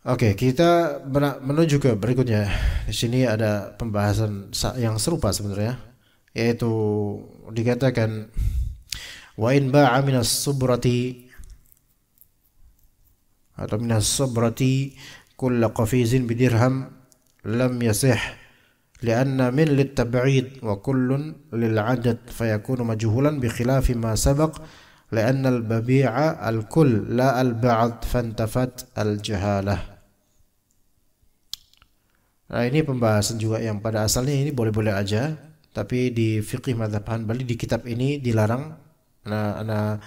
Oke, kita menuju ke berikutnya. Di sini ada pembahasan yang serupa sebenarnya, yaitu dikatakan wa in ba'a minas subrati atau minas subrati kull qafizin bidirham lam yasih lianna min litab'id wa kullun lil'adad fayakunu majhulan bi khilafi ma sabaq lianna al-babi'a al-kull la al-ba'd fantafat al-jahalah. Nah, ini pembahasan juga yang pada asalnya ini boleh-boleh aja, tapi di fiqih mazhab Hanbali di kitab ini dilarang. Ana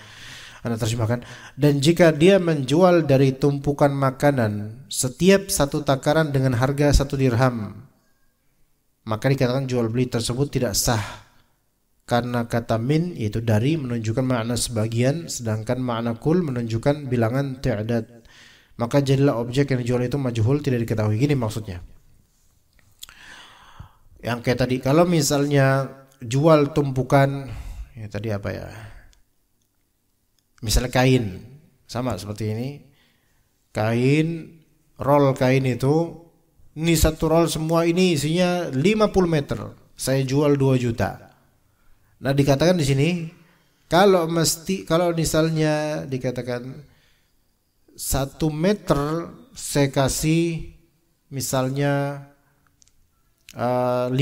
terjemahkan. Dan jika dia menjual dari tumpukan makanan setiap satu takaran dengan harga 1 dirham, maka dikatakan jual beli tersebut tidak sah. Karena kata min yaitu dari menunjukkan makna sebagian, sedangkan makna kul menunjukkan bilangan ta'dad. Maka jadilah objek yang dijual itu majhul, tidak diketahui. Gini maksudnya. Yang kayak tadi, kalau misalnya jual tumpukan, ya tadi apa ya? Misalnya kain, sama seperti ini. Kain, roll kain itu, ini satu roll semua ini isinya 50 meter. Saya jual 2 juta. Nah, dikatakan di sini, kalau misalnya dikatakan 1 meter saya kasih misalnya 50.000,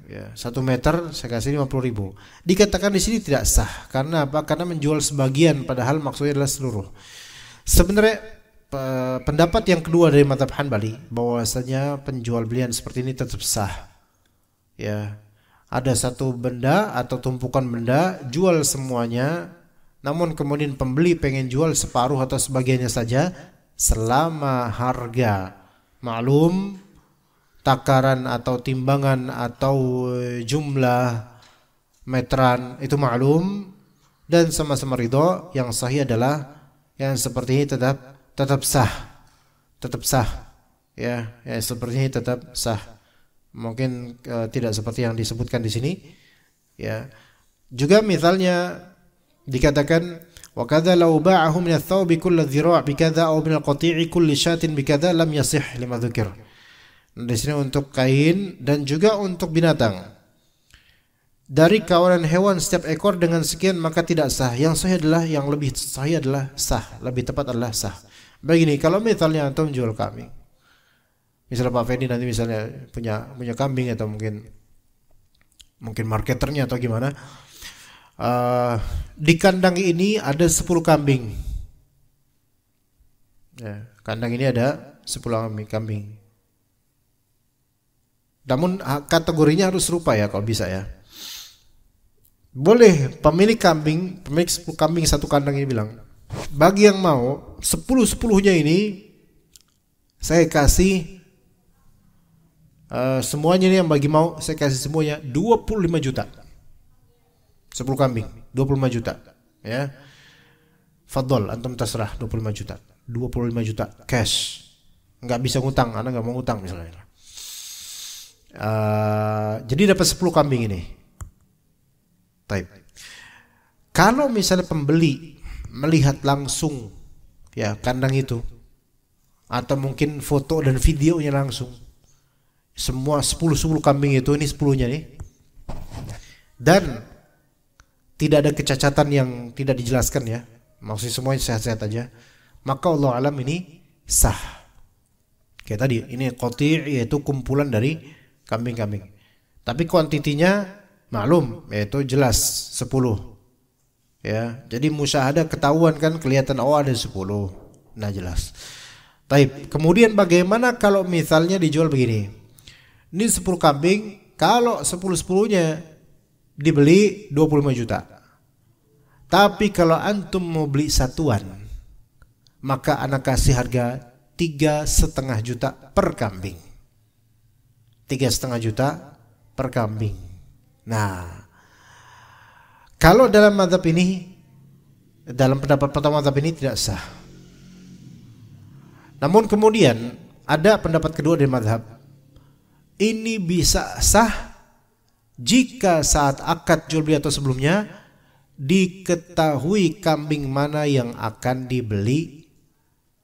ya, 1 meter saya kasih 50.000. Dikatakan di sini tidak sah. Karena apa? Karena menjual sebagian, padahal maksudnya adalah seluruh. Sebenarnya pendapat yang kedua dari mazhab Hanbali bahwasanya penjual belian seperti ini tetap sah. Ya, ada satu benda atau tumpukan benda, jual semuanya. Namun kemudian pembeli pengen jual separuh atau sebagiannya saja, selama harga maklum, takaran atau timbangan atau jumlah meteran itu maklum dan sama-sama ridho, yang sahih adalah yang seperti ini tetap sah, ya seperti ini tetap sah. Mungkin tidak seperti yang disebutkan di sini, ya. Juga misalnya dikatakan wa kadza law ba'ahu min ath-thawbi kull adh-dhira' bi kadza aw min al-qati'i kulli shatin bi kadza lam yasih lima dzukir. Di sini untuk kain dan juga untuk binatang. Dari kawanan hewan setiap ekor dengan sekian maka tidak sah. Yang sahih adalah, yang lebih sahih adalah sah, lebih tepat adalah sah. Begini, kalau misalnya antum jual kambing, misalnya Pak Fendi nanti misalnya punya kambing atau mungkin marketernya atau gimana, di kandang ini ada 10 kambing. Ya, kandang ini ada 10 kambing. Namun kategorinya harus serupa ya kalau bisa ya. Boleh pemilik 10 kambing satu kandang ini bilang, bagi yang mau 10-10-nya ini saya kasih semuanya ini, yang bagi mau saya kasih semuanya 25 juta. 10 kambing 25 juta, ya. Fadol, antum terserah 25 juta. 25 juta cash. Enggak bisa ngutang, Anda enggak mau ngutang misalnya. Jadi dapat 10 kambing ini. Taib. Kalau misalnya pembeli melihat langsung ya kandang itu, atau mungkin foto dan videonya langsung, semua 10 kambing itu, ini 10-nya nih, dan tidak ada kecacatan yang tidak dijelaskan ya, maksudnya semuanya sehat-sehat aja, maka Allah alam ini sah. Kayak tadi, ini qati' yaitu kumpulan dari kambing-kambing. Tapi kuantitinya maklum, yaitu jelas 10. Ya, jadi musyahadah ketahuan kan, kelihatan oh ada 10. Nah, jelas. Taib. Kemudian bagaimana kalau misalnya dijual begini? Ini 10 kambing, kalau 10-10-nya dibeli 25 juta. Tapi kalau antum mau beli satuan, maka anak kasih harga 3,5 juta per kambing. 3,5 juta per kambing. Nah, kalau dalam mazhab ini, dalam pendapat pertama mazhab ini tidak sah. Namun kemudian ada pendapat kedua dari mazhab, ini bisa sah jika saat akad jual beli atau sebelumnya diketahui kambing mana yang akan dibeli.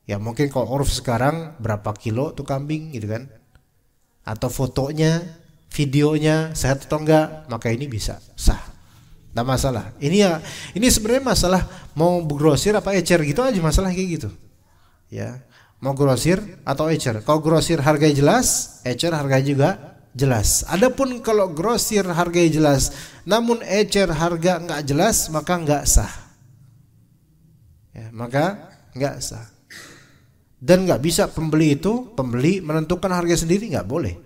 Ya mungkin kalau uruf sekarang berapa kilo tuh kambing gitu kan, atau fotonya, videonya sehat atau enggak, maka ini bisa sah. Tidak masalah. Ini sebenarnya masalah mau grosir apa ecer gitu aja, masalah kayak gitu. Ya, mau grosir atau ecer. Kalau grosir harganya jelas, ecer harganya juga jelas. Adapun kalau grosir harganya jelas, namun ecer harga enggak jelas, maka enggak sah. Ya, maka enggak sah. Dan nggak bisa pembeli menentukan harga sendiri, nggak boleh,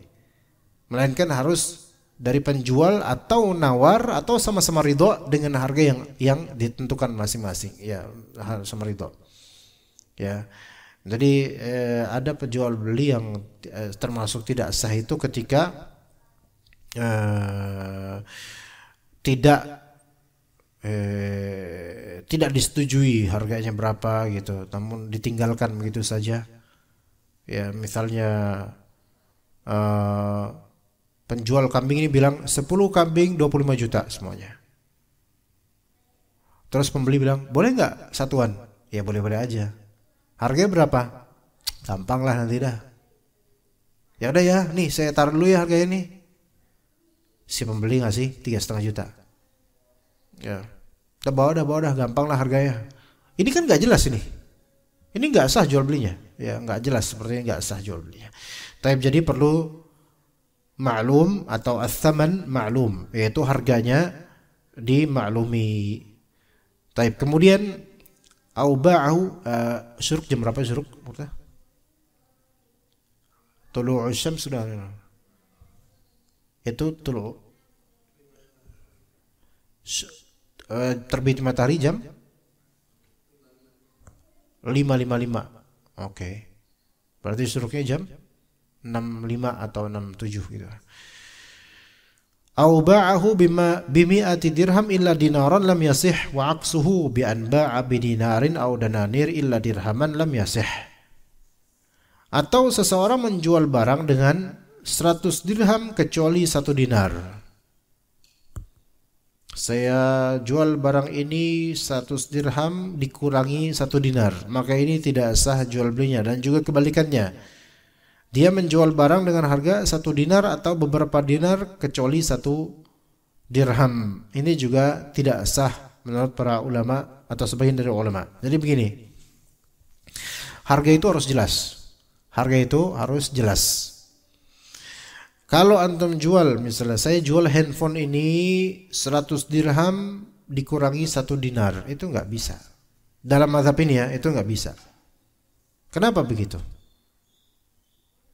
melainkan harus dari penjual atau nawar atau sama-sama ridho dengan harga yang ditentukan masing-masing. Ya, sama ridho. Ya, jadi ada penjual beli yang termasuk tidak sah itu ketika tidak disetujui harganya berapa gitu, namun ditinggalkan begitu saja. Ya, misalnya penjual kambing ini bilang 10 kambing 25 juta semuanya. Terus pembeli bilang, boleh nggak satuan? Ya boleh-boleh aja. Harganya berapa? Gampang lah nanti dah. Ya udah ya, nih saya taruh dulu ya harganya nih. Si pembeli ngasih 3,5 juta. Ya, udah bawa dah, gampang lah harganya. Ini kan nggak jelas ini. Ini nggak sah jual belinya. Ya, nggak jelas, sepertinya nggak sah jual belinya. Tapi jadi perlu maklum atau as-saman maklum, yaitu harganya dimaklumi. Tapi kemudian au ba'u syuruk, jam berapa syuruk? Tulu'u syams sudah. Itu tulu' terbit matahari jam 5.55. Oke. Berarti syuruknya jam 6.5 atau 6.7 gitu. Au ba'ahu bimi'ati dirham illa dinaran lam yasih wa aqsuhu bi an ba'a bidinarin au dananir illa dirhaman lam yasih. Atau seseorang menjual barang dengan 100 dirham kecuali 1 dinar. Saya jual barang ini 100 dirham dikurangi 1 dinar, maka ini tidak sah jual belinya. Dan juga kebalikannya, dia menjual barang dengan harga 1 dinar atau beberapa dinar kecuali 1 dirham, ini juga tidak sah menurut para ulama atau sebagian dari ulama. Jadi begini, harga itu harus jelas. Harga itu harus jelas. Kalau antum jual, misalnya saya jual handphone ini 100 dirham dikurangi 1 dinar, itu nggak bisa. Dalam mazhab ini ya, itu nggak bisa. Kenapa begitu?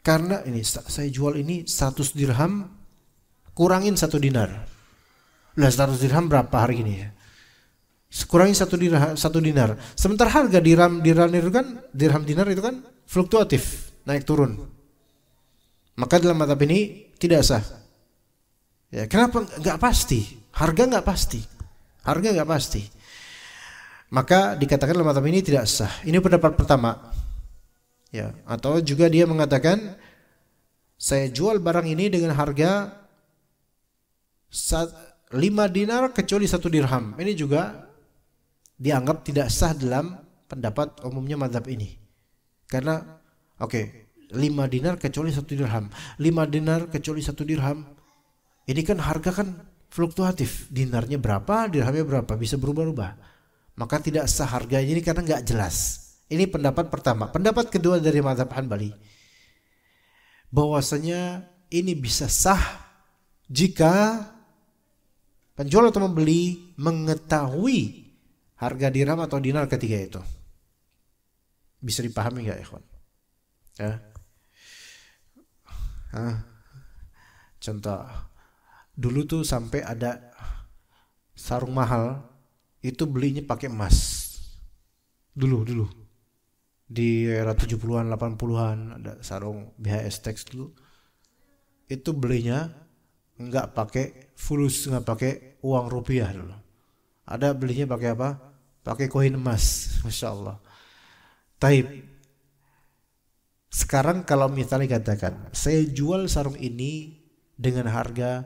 Karena ini saya jual ini 100 dirham kurangin 1 dinar. Lah 100 dirham berapa hari ini ya? Kurangin 1 dinar. Sementara harga dirham dinar itu kan fluktuatif, naik turun. Maka dalam mazhab ini tidak sah. Ya, kenapa? Nggak pasti. Harga nggak pasti. Harga nggak pasti. Maka dikatakan dalam mazhab ini tidak sah. Ini pendapat pertama. Ya, atau juga dia mengatakan saya jual barang ini dengan harga 5 dinar kecuali 1 dirham. Ini juga dianggap tidak sah dalam pendapat umumnya mazhab ini. Karena oke, 5 dinar kecuali 1 dirham. 5 dinar kecuali 1 dirham. Ini kan harga kan fluktuatif. Dinarnya berapa, dirhamnya berapa, bisa berubah-ubah. maka tidak sah harganya ini karena nggak jelas. Ini pendapat pertama. Pendapat kedua dari mazhab Hanbali, bahwasanya ini bisa sah jika penjual atau pembeli mengetahui harga dirham atau dinar ketiga itu. Bisa dipahami nggak, ikhwan? Ya. Contoh, dulu tuh sampai ada sarung mahal itu belinya pakai emas. Dulu di era 70-an 80-an ada sarung BHS Tex dulu. Itu belinya enggak pakai fulus, enggak pakai uang rupiah dulu. Ada belinya pakai apa? Pakai koin emas. Masya Allah. Taib. Sekarang kalau misalnya katakan saya jual sarung ini dengan harga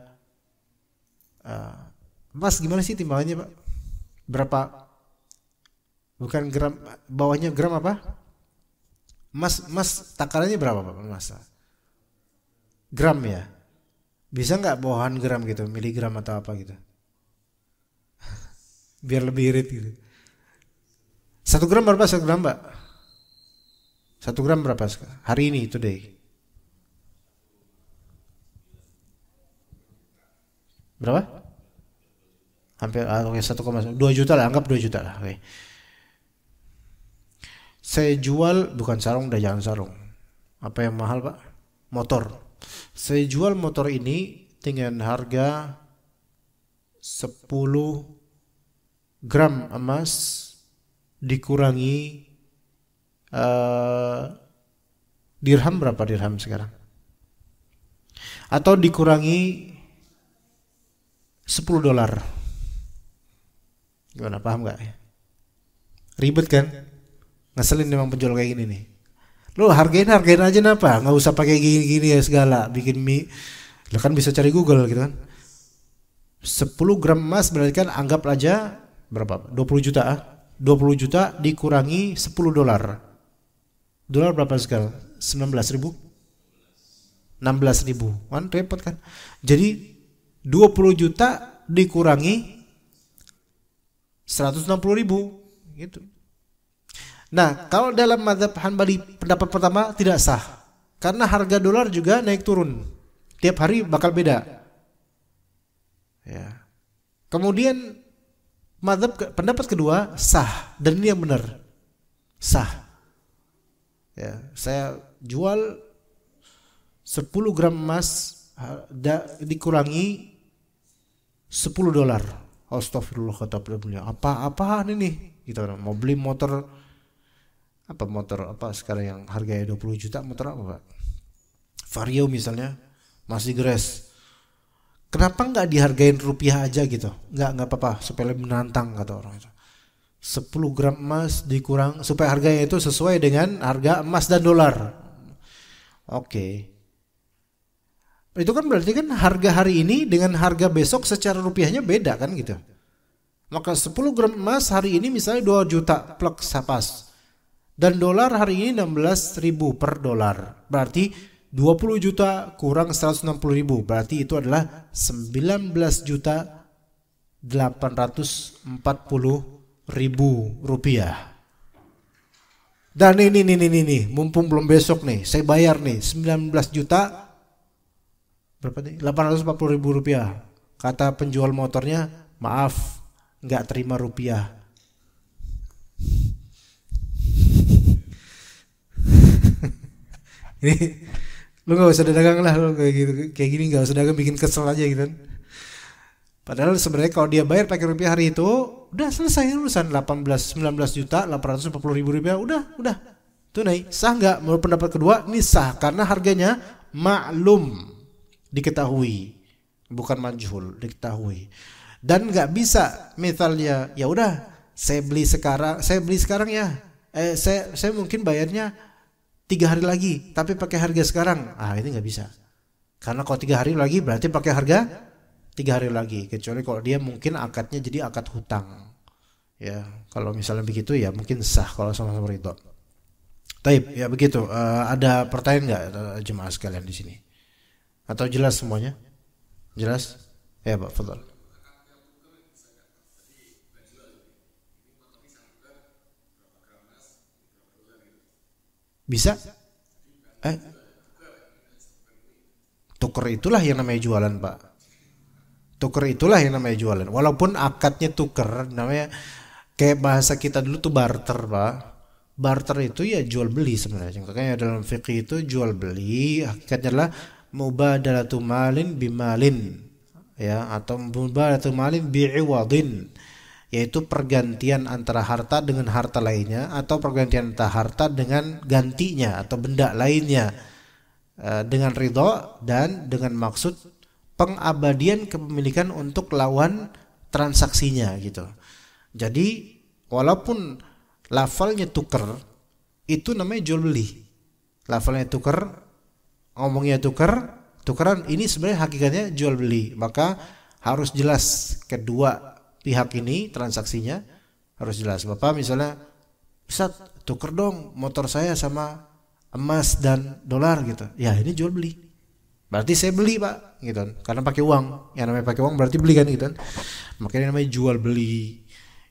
emas, gimana sih timbangannya, Pak? Berapa? Bukan gram, bawahnya gram apa? Emas takarannya berapa, Pak? Emas. Gram ya? Bisa nggak bawahan gram gitu, miligram atau apa gitu? Biar lebih irit gitu. 1 gram berapa 1 gram, Pak? 1 gram berapa sekarang? Hari ini, today. Berapa? Hampir 1,2 juta lah, anggap 2 juta lah. Oke. Saya jual, bukan sarung, udah jangan sarung. Apa yang mahal, Pak? Motor. Saya jual motor ini dengan harga 10 gram emas dikurangi dirham, berapa dirham sekarang? Atau dikurangi 10 dolar. Gimana, paham gak? Ribet kan? Ngeselin memang penjual kayak gini nih. Lo hargain aja kenapa? Nggak usah pakai gini-gini ya segala. Bikin mie. Lo kan bisa cari Google gitu kan. 10 gram emas berarti kan anggap aja berapa? 20 juta. 20 juta dikurangi 10 dolar. Dolar berapa sekarang? 19.000? 16.000. Kan repot kan? Jadi 20 juta dikurangi 160.000 gitu. Nah, kalau dalam mazhab Hanbali pendapat pertama tidak sah karena harga dolar juga naik turun. Tiap hari bakal beda. Ya. Kemudian pendapat kedua sah, dan ini yang benar. Sah. Ya, saya jual 10 gram emas dikurangi 10 dolar. Astagfirullah, kata beliau. Apaan ini? Gitu kan. Mau beli motor apa sekarang yang harganya 20 juta, motor apa, Pak? Vario misalnya, masih gres. Kenapa nggak dihargain rupiah aja gitu? Nggak apa-apa, supaya lebih menantang, kata orang itu. 10 gram emas dikurang supaya harganya itu sesuai dengan harga emas dan dolar. Oke. Itu kan berarti kan harga hari ini dengan harga besok secara rupiahnya beda kan gitu. Maka 10 gram emas hari ini misalnya 2 juta plek sapas. Dan dolar hari ini 16.000 per dolar. Berarti 20 juta kurang 160.000. Berarti itu adalah 19 juta 840.000 rupiah. Dan ini mumpung belum besok nih, saya bayar nih 19 juta berapa nih? 840.000 rupiah. Kata penjual motornya, maaf, nggak terima rupiah. Ini lu nggak usah dagang lah, lu kayak gini nggak usah dagang, bikin kesel aja gitu kan. Padahal sebenarnya kalau dia bayar pakai rupiah hari itu udah selesai urusan. 19 juta 840.000 rupiah udah tunai. Sah nggak? Menurut pendapat kedua ini sah karena harganya maklum, diketahui, bukan majhul, diketahui. Dan nggak bisa misalnya ya udah saya beli sekarang ya, saya mungkin bayarnya 3 hari lagi, tapi pakai harga sekarang. Ini nggak bisa. Karena kalau 3 hari lagi berarti pakai harga 3 hari lagi. Kecuali kalau dia mungkin akadnya jadi akad hutang. Ya, kalau misalnya begitu ya mungkin sah kalau sama-sama ridho. Taib, ya begitu. Ada pertanyaan nggak jemaah sekalian di sini? Atau jelas semuanya? Jelas? Ya, Pak, fadhal. Bisa? Eh, tuker itulah yang namanya jualan, Pak. Tuker itulah yang namanya jualan. Walaupun akadnya tuker, namanya kayak bahasa kita dulu tuh barter, Pak. Barter itu ya jual beli sebenarnya. Makanya dalam fikih itu jual beli hakikatnya adalah mubadalatu malin bimalin, ya, atau mubadalatu malin bi'iwadin, yaitu pergantian antara harta dengan harta lainnya, atau pergantian antara harta dengan gantinya atau benda lainnya, dengan ridho dan dengan maksud pengabadian kepemilikan untuk lawan transaksinya gitu. Jadi walaupun lafalnya tuker, itu namanya jual beli. Lafalnya tuker, ngomongnya tukeran, ini sebenarnya hakikatnya jual beli. Maka harus jelas kedua pihak ini transaksinya harus jelas. Bapak misalnya, Ustaz, tuker dong motor saya sama emas dan dolar gitu. Ya, ini jual beli. Berarti saya beli, Pak, gitu kan. Karena pakai uang. Yang namanya pakai uang berarti beli kan gitu kan. Makanya namanya jual beli.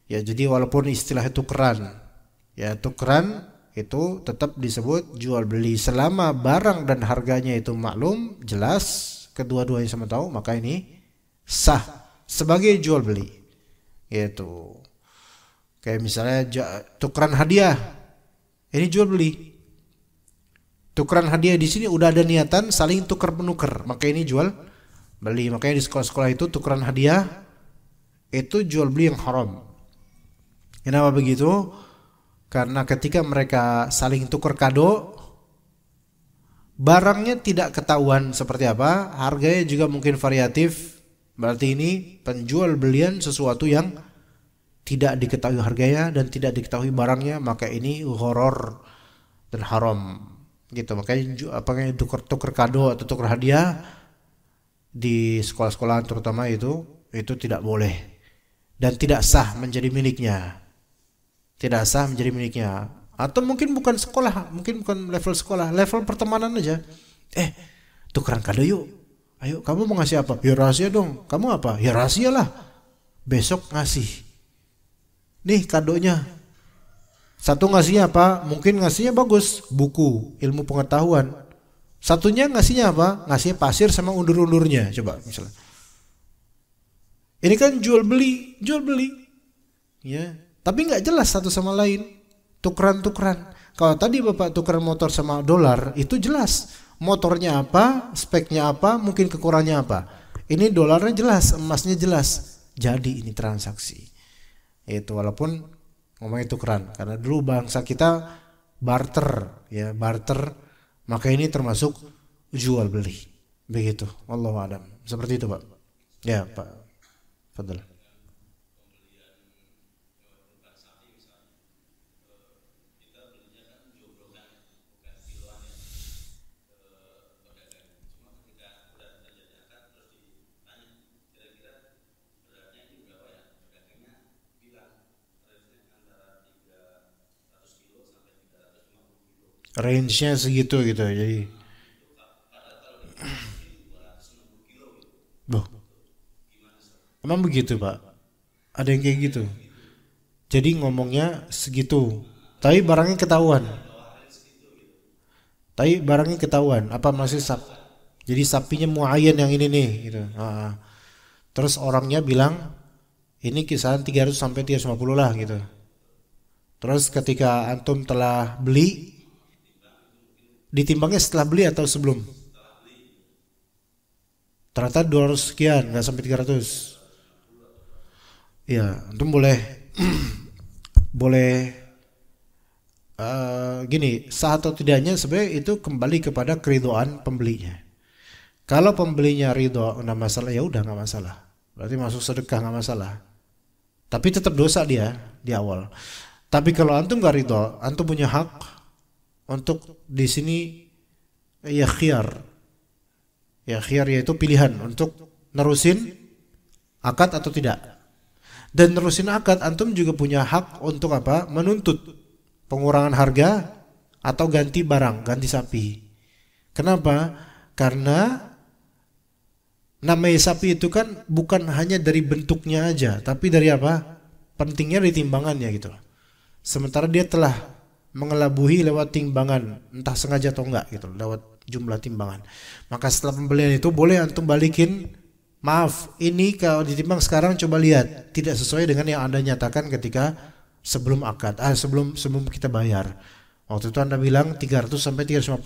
Ya, jadi walaupun istilahnya tukeran, ya tukeran itu tetap disebut jual beli selama barang dan harganya itu maklum, jelas, kedua-duanya sama tahu, maka ini sah sebagai jual beli. Gitu. Kayak misalnya tukeran hadiah, ini jual beli. Tukeran hadiah di sini udah ada niatan saling tukar menukar, maka ini jual beli. Makanya di sekolah-sekolah itu tukeran hadiah itu jual beli yang haram. Kenapa begitu? Karena ketika mereka saling tukar kado, barangnya tidak ketahuan seperti apa, harganya juga mungkin variatif. Berarti ini penjual belian sesuatu yang tidak diketahui harganya dan tidak diketahui barangnya, maka ini gharar dan haram. Gitu. Makanya tukar kado atau tukar hadiah di sekolah-sekolah terutama itu tidak boleh dan tidak sah menjadi miliknya. Tidak sah menjadi miliknya. Atau mungkin bukan sekolah, mungkin bukan level sekolah, level pertemanan aja. Tukeran kado yuk. Ayo, kamu mau ngasih apa? Ya rahasia dong. Kamu apa? Ya rahasia lah. Besok ngasih. Nih kadonya. Satu ngasihnya apa? Mungkin ngasihnya bagus, buku, ilmu pengetahuan. Satunya ngasihnya apa? Ngasihnya pasir sama undur-undurnya. Coba misalnya. Ini kan jual beli. Ya. Tapi nggak jelas satu sama lain, tukeran. Kalau tadi Bapak tukeran motor sama dolar, itu jelas motornya apa, speknya apa, mungkin kekurangannya apa. Ini dolarnya jelas, emasnya jelas. Jadi ini transaksi. Itu walaupun ngomongnya tukeran, karena dulu bangsa kita barter, ya barter, maka ini termasuk jual beli. Begitu. Wallahu a'lam. Seperti itu, Pak. Ya, Pak. Fadhil. Range-nya segitu gitu. Jadi loh, emang begitu, Pak? Ada yang kayak gitu. Jadi ngomongnya segitu. Tapi barangnya ketahuan. Apa masih jadi sapinya muayyan yang ini nih gitu. Terus orangnya bilang ini kisaran 300 sampai 350 lah gitu. Terus ketika antum telah beli, ditimbangnya setelah beli atau sebelum? Ternyata 200 sekian, nggak sampai 300. Ya, antum boleh gini, sah atau tidaknya sebenarnya itu kembali kepada keridhaan pembelinya. Kalau pembelinya ridho, nggak masalah, ya udah nggak masalah. Berarti masuk sedekah nggak masalah. Tapi tetap dosa dia di awal. Tapi kalau antum nggak ridho, antum punya hak untuk di sini ya khiyar yaitu pilihan untuk nerusin akad atau tidak. Dan nerusin akad, antum juga punya hak untuk apa? Menuntut pengurangan harga atau ganti barang, ganti sapi. Kenapa? Karena namanya sapi itu kan bukan hanya dari bentuknya aja, tapi dari apa? Pentingnya dari timbangannya gitu. Sementara dia telah mengelabuhi lewat timbangan, entah sengaja atau enggak gitu, lewat jumlah timbangan. Maka setelah pembelian itu boleh antum balikin, maaf, ini kalau ditimbang sekarang coba lihat tidak sesuai dengan yang Anda nyatakan ketika sebelum akad, sebelum kita bayar. Waktu itu Anda bilang 300 sampai 350.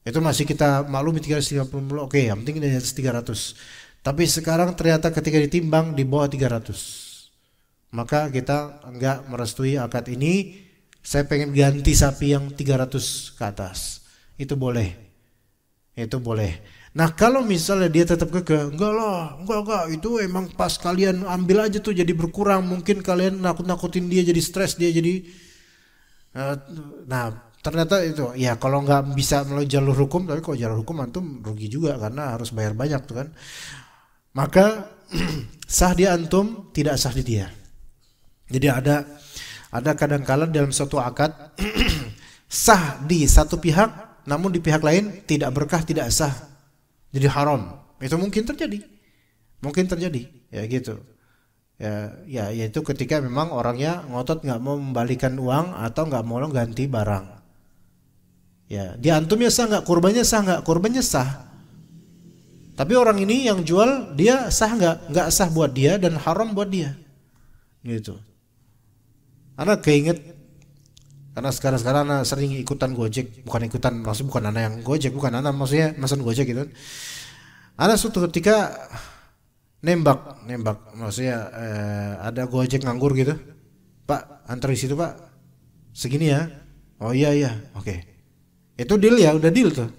Itu masih kita maklumi 350, oke, yang penting di atas 300. Tapi sekarang ternyata ketika ditimbang di bawah 300. Maka kita enggak merestui akad ini. Saya pengen ganti sapi yang 300 ke atas. Itu boleh. Itu boleh. Nah, kalau misalnya dia tetap kekeh, enggak lah, enggak, itu emang pas kalian ambil aja tuh jadi berkurang. Mungkin kalian nakut-nakutin dia jadi stres, dia jadi nah, ternyata itu ya kalau nggak bisa melalui jalur hukum, tapi kalau jalur hukum antum rugi juga karena harus bayar banyak tuh kan. Maka sah di antum, tidak sah di dia. Jadi ada kadang-kala dalam suatu akad sah di satu pihak, namun di pihak lain tidak berkah, tidak sah, jadi haram. Itu mungkin terjadi, ya gitu. Ya yaitu ketika memang orangnya ngotot nggak mau membalikan uang atau nggak mau ganti barang. Ya, di antumnya sah nggak, kurbannya sah nggak, kurbannya sah. Tapi orang ini yang jual dia sah nggak sah buat dia dan haram buat dia, gitu. Anak keinget karena sekarang anak sering ikutan Gojek, maksudnya bukan anak yang Gojek, bukan anak maksudnya mesen Gojek gitu. Anak suatu ketika nembak, maksudnya ada Gojek nganggur gitu, Pak antar di situ Pak, segini ya, oh iya oke. Itu deal ya, udah deal tuh.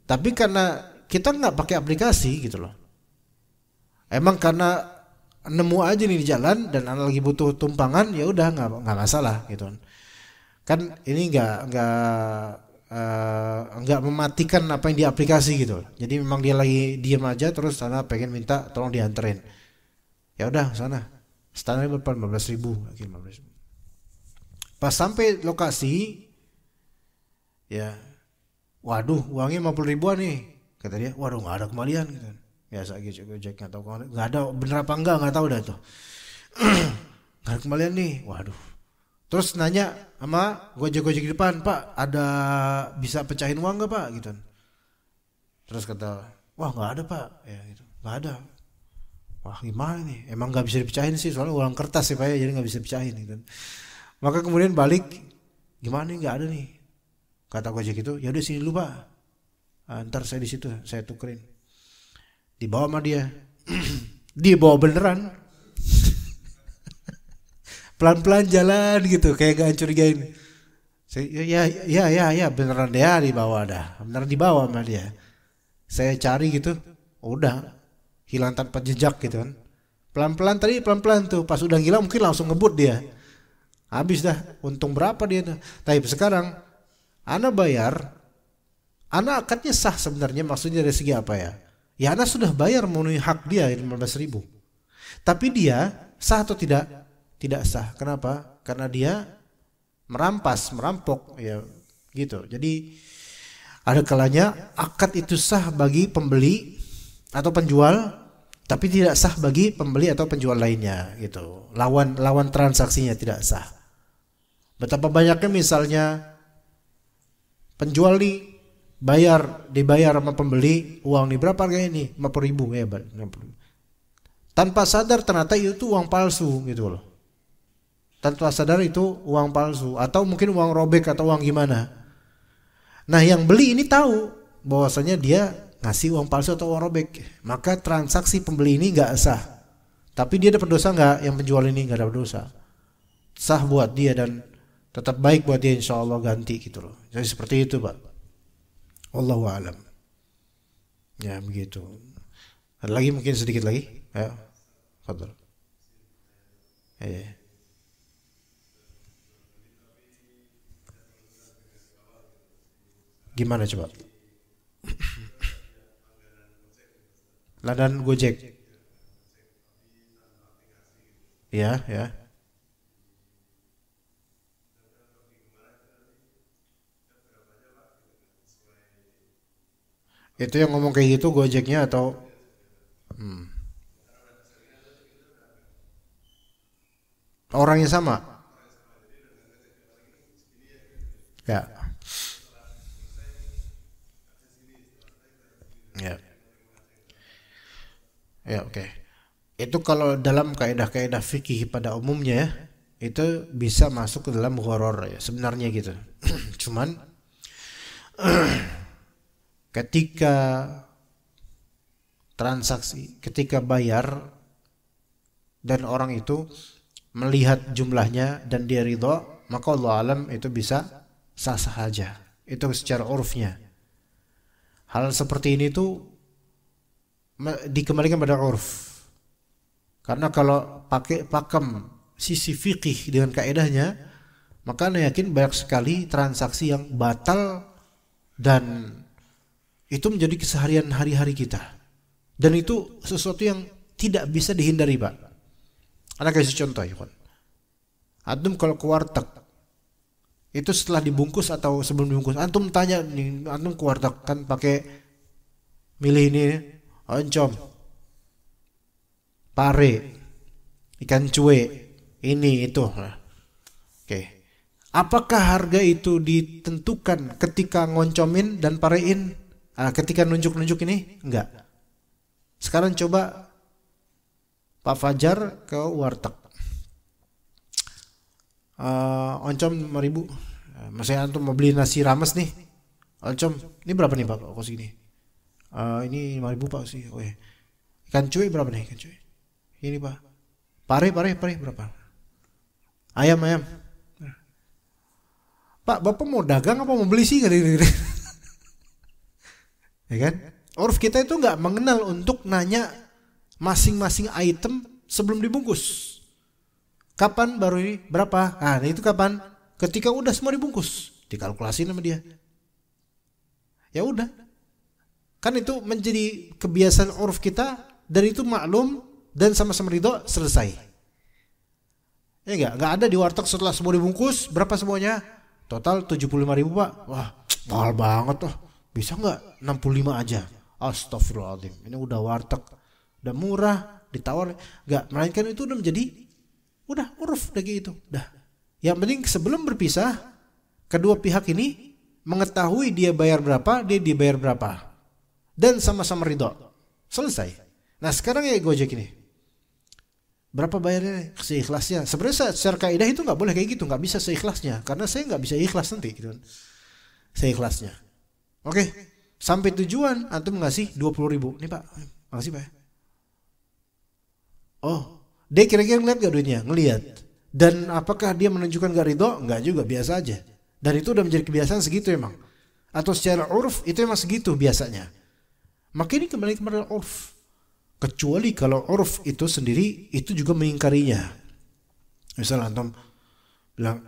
Tapi karena kita nggak pakai aplikasi gitu loh, emang karena nemu aja nih di jalan dan anak lagi butuh tumpangan, ya udah nggak masalah gitu kan. Ini nggak mematikan apa yang di aplikasi gitu. Jadi memang dia lagi diam aja terus sana pengen minta tolong dianterin, ya udah sana standarnya berapa, 15.000. Pas sampai lokasi ya, waduh uangnya 50.000 nih kata dia, waduh nggak ada kembalian gitu. Biasa gitu Gojek nggak tahu nggak ada bener apa enggak, nggak tahu dah tuh. Nggak ada kembalian nih, waduh. Terus nanya sama Gojek di depan, Pak ada bisa pecahin uang nggak Pak gitu. Terus kata, wah nggak ada Pak, ya gitu, nggak ada. Wah gimana nih, emang nggak bisa dipecahin sih soalnya uang kertas ya Pak ya, jadi nggak bisa dipecahin gitu. Maka kemudian balik, gimana nih nggak ada nih. Kata Gojek itu, ya udah sini dulu Pak, ntar saya di situ saya tukerin. Dibawa sama dia, dibawa beneran, pelan-pelan jalan gitu, kayak gak curigain. Ya beneran dia dibawa dah, beneran dibawa sama dia. Saya cari gitu, udah hilang tanpa jejak gitu kan. Pelan-pelan tuh, pas udah hilang mungkin langsung ngebut dia, habis dah. Untung berapa dia tuh. Tapi sekarang, ana bayar, ana akadnya sah sebenarnya, maksudnya dari segi apa ya? Ya Anda sudah bayar memenuhi hak dia 15.000. Tapi dia sah atau tidak? Tidak sah. Kenapa? Karena dia merampok ya gitu. Jadi ada kalanya akad itu sah bagi pembeli atau penjual, tapi tidak sah bagi pembeli atau penjual lainnya gitu. Lawan transaksinya tidak sah. Betapa banyaknya misalnya penjual nih dibayar sama pembeli uang nih, berapa harganya nih, 50.000 ya, 50.000. Tanpa sadar ternyata itu uang palsu gitu loh. Tanpa sadar itu uang palsu atau mungkin uang robek atau uang gimana. Nah yang beli ini tahu bahwasanya dia ngasih uang palsu atau uang robek, maka transaksi pembeli ini nggak sah. Tapi dia dapat dosa nggak? Yang penjual ini nggak dapat dosa, sah buat dia dan tetap baik buat dia, insya Allah ganti gitu loh. Jadi seperti itu Pak. Wallahu a'lam. Ya begitu. Ada lagi mungkin sedikit lagi? Ya. Fadhal. Gimana coba? Langganan Gojek. Ya. Itu yang ngomong kayak gitu Gojeknya atau orangnya sama? Ya. Ya. Ya, oke. Itu kalau dalam kaidah-kaidah fikih pada umumnya ya, itu bisa masuk ke dalam gharar ya, sebenarnya gitu. Cuman ketika transaksi, ketika bayar dan orang itu melihat jumlahnya dan dia ridho, maka Allah alam itu bisa sah-sah saja. Itu secara urufnya. Hal seperti ini tuh dikembalikan pada uruf. Karena kalau pakai pakem sisi fikih dengan kaedahnya, maka Anda yakin banyak sekali transaksi yang batal dan itu menjadi keseharian hari-hari kita. Dan itu sesuatu yang tidak bisa dihindari, Pak. Anda kasih contoh ya, Pak. Antum kalau ke warteg, itu setelah dibungkus atau sebelum dibungkus, antum tanya nih, antum ke warteg kan pakai milih ini, oncom, pare, ikan cuek, ini itu. Oke. Apakah harga itu ditentukan ketika ngoncomin dan parein? Ketika nunjuk-nunjuk ini? Enggak. Sekarang coba Pak Fajar ke warteg. Oncom 5.000. Maksudnya antum mau beli nasi rames nih. Oncom, ini berapa nih Pak? Kos ini. Ini 5.000 Pak sih. Oh, ya. Ikan cuy berapa nih ikan cuy? Ini Pak. Pare berapa? Ayam. Pak, Bapak mau dagang apa mau beli sih? Ya kan? Uruf kita itu nggak mengenal untuk nanya masing-masing item sebelum dibungkus. Kapan baru ini? Berapa? Itu kapan? Ketika udah semua dibungkus, dikalkulasi sama dia. Ya udah. Kan itu menjadi kebiasaan uruf kita dan itu maklum dan sama-sama ridho, selesai. Ya enggak ada di warteg setelah semua dibungkus, berapa semuanya? Total 75.000 Pak. Wah, mahal banget tuh. Bisa enggak 65 aja? Astagfirullahaladzim. Ini udah warteg, udah murah, ditawar. Enggak, melainkan itu udah menjadi udah uruf udah gitu. Udah. Yang penting sebelum berpisah, kedua pihak ini mengetahui dia bayar berapa, dia dibayar berapa. Dan sama-sama ridho. Selesai. Nah, sekarang ya Gojek ini. Berapa bayarnya? Seikhlasnya. Sebenarnya secara kaidah itu nggak boleh kayak gitu, nggak bisa seikhlasnya, karena saya nggak bisa ikhlas nanti, gitu. Seikhlasnya. Oke, sampai tujuan antum ngasih 20.000. Nih Pak, makasih Pak. Oh, dia kira-kira ngeliat gak duitnya? Ngeliat. Dan apakah dia menunjukkan gak ridho? Nggak juga, biasa aja. Dan itu udah menjadi kebiasaan segitu emang. Atau secara uruf itu emang segitu biasanya. Maka ini kembali kepada uruf. Kecuali kalau uruf itu sendiri itu juga mengingkarinya. Misal antum bilang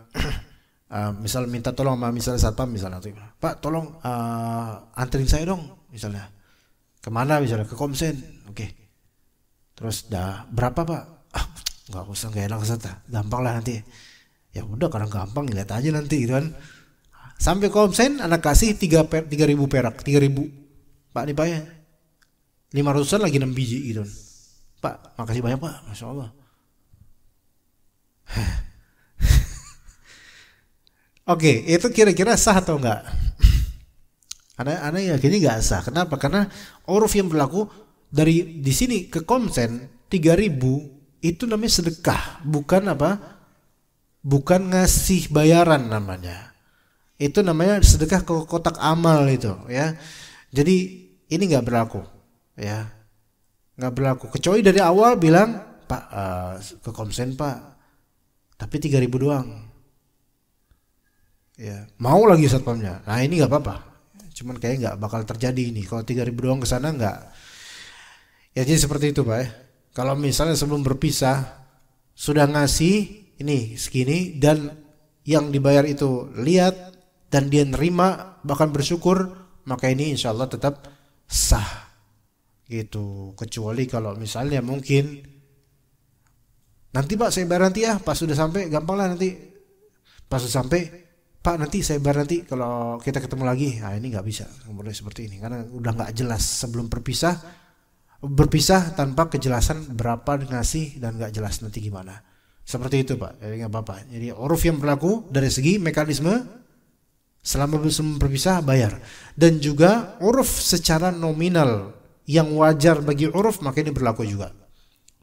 misal minta tolong sama misalnya satpam misalnya, Pak tolong anterin saya dong misalnya. Kemana misalnya? Ke Komsen. Oke. Terus berapa Pak? Nggak usah, nggak enak kesana. Gampang lah nanti. Ya udah, karena gampang lihat aja nanti gitu kan. Sampai Komsen anak kasih 3.000 perak, 3.000. Pak nih Pak ya. 500-an lagi 6 biji gitu. Pak, makasih banyak Pak, Masya Allah. Oke, itu kira-kira sah atau enggak? Ana yakin enggak sah. Kenapa? Karena uruf yang berlaku dari di sini ke Komsen 3.000 itu namanya sedekah, bukan apa? Bukan ngasih bayaran namanya. Itu namanya sedekah ke kotak amal itu, ya. Jadi ini enggak berlaku. Ya, nggak berlaku. Kecuali dari awal bilang Pak ke Komsen Pak, tapi 3.000 doang. Ya, mau lagi satpamnya. Nah ini nggak apa-apa. Cuman kayak nggak bakal terjadi ini. Kalau 3.000 doang ke sana nggak. Ya jadi seperti itu Pak. Kalau misalnya sebelum berpisah sudah ngasih ini segini dan yang dibayar itu lihat dan dia nerima bahkan bersyukur, maka ini insya Allah tetap sah. Gitu. Kecuali kalau misalnya mungkin nanti Pak saya bayar nanti ya, pas sudah sampai gampang lah nanti, pas sudah sampai Pak nanti saya bayar nanti kalau kita ketemu lagi. Nah ini nggak bisa, nggak boleh seperti ini karena udah nggak jelas sebelum berpisah tanpa kejelasan berapa ngasih dan nggak jelas nanti gimana. Seperti itu Pak, jadi nggak apa-apa. Jadi uruf yang berlaku dari segi mekanisme Selama belum berpisah bayar. Dan juga uruf secara nominal yang wajar bagi uruf, maka ini berlaku juga.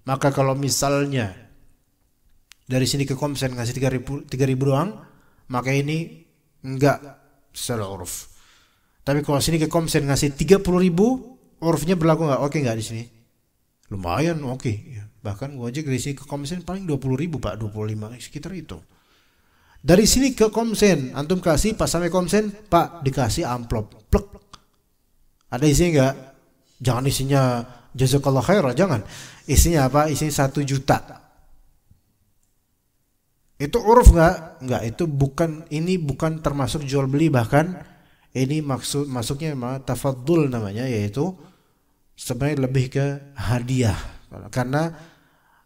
Maka kalau misalnya dari sini ke Komsen ngasih 3.000 doang, maka ini enggak secara uruf. Tapi kalau sini ke Komsen ngasih 30.000, urufnya berlaku enggak? Oke enggak di sini? Lumayan oke. Bahkan gua aja dari sini ke Komsen paling 20.000 Pak, 25 sekitar itu. Dari sini ke Komsen, antum kasih pas sampai Komsen, Pak dikasih amplop, plek. Ada isinya enggak? Jangan isinya jazakallah khairah, jangan. Isinya apa? Isinya 1 juta. Itu uruf enggak? Enggak, itu bukan, ini bukan termasuk jual beli, bahkan ini masuknya tafaddul namanya, yaitu sebenarnya lebih ke hadiah. Karena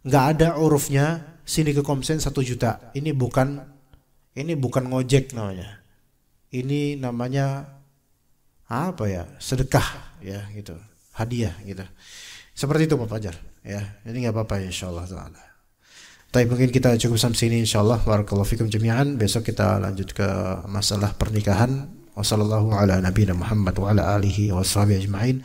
enggak ada urufnya sini ke Komsen 1 juta. Ini bukan ngojek namanya. Ini namanya apa ya? Sedekah ya gitu. Hadiah gitu. Seperti itu Pak Fajar ya. Ini enggak apa-apa insyaallah taala. Tapi mungkin kita cukup sampai sini insyaallah. Barakallahu fikum jami'an. Besok kita lanjut ke masalah pernikahan. Wassallallahu ala nabiyina Muhammad wa ala alihi washabihi ajma'in.